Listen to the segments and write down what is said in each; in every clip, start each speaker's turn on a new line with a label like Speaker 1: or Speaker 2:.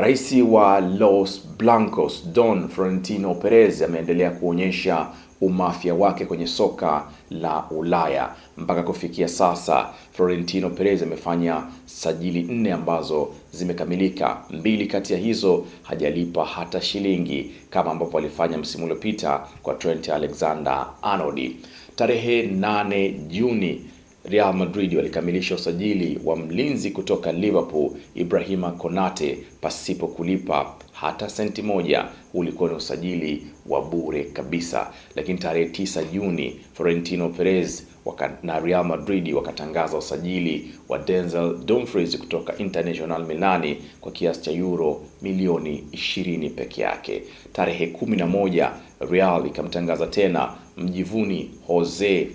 Speaker 1: Rais wa Los Blancos Don Florentino Perez ameendelea kuonyesha umafia wake kwenye soka la Ulaya. Mpaka kufikia sasa, Florentino Perez amefanya sajili 4 ambazo zimekamilika. 2 kati ya hizo hajalipa hata shilingi, kama ambapo alifanya msimu uliopita kwa Trent Alexander-Arnold. Tarehe 8 Juni Real Madrid walikamilisha usajili wa mlinzi kutoka Liverpool Ibrahima Konate pasipo kulipa hata senti moja. Ulikuwa ni usajili wa bure kabisa. Lakini tarehe 9 Juni Florentino Perez na Real Madrid wakatangaza usajili wa Denzel Dumfries kutoka Internazionale Milani kwa kiasi cha euro milioni 20 peke yake. Tarehe 11 Real ikamtangaza tena mjivuni Jose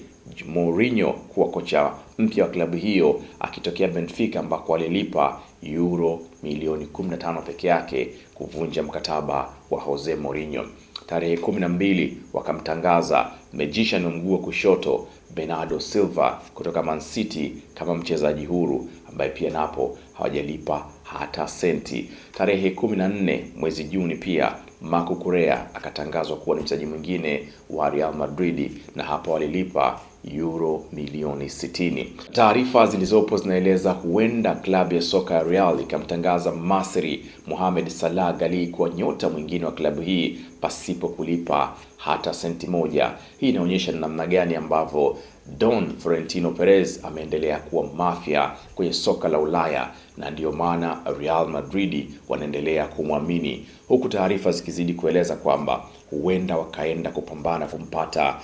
Speaker 1: Mourinho kuwa kocha mpya wa klabu hiyo akitokea Benfica, ambako alilipa euro milioni 15 peke yake kuvunja mkataba wa Jose Mourinho. Tarehe 12 wakamtangaza magician wa mguu wa kushoto Bernardo Silva kutoka Man City kama mchezaji huru, ambaye pia napo hawajalipa hata senti. Tarehe 14 mwezi Juni pia Marco Correa akatangazwa kuwa ni mchezaji mwingine wa Real Madrid, na hapo walilipa euro milioni 60. Taarifa zilizopo zinaeleza huenda klabu ya soka ya Real ikamtangaza Masri Mohamed Salah Ghali kuwa nyota mwingine wa klabu hii pasipo kulipa hata senti moja. Hii inaonyesha namna gani ambavyo Don Florentino Perez ameendelea kuwa mafia kwenye soka la Ulaya, na ndiyo maana Real Madrid wanaendelea kumwamini, huku taarifa zikizidi kueleza kwamba huenda wakaenda kupambana kumpata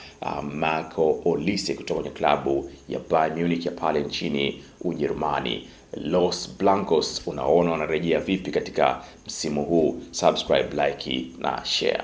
Speaker 1: Marco Olise kutoka kwenye klabu ya Bayern Munich ya pale nchini Ujerumani. Los Blancos unaona wanarejea vipi katika msimu huu? Subscribe, like na share.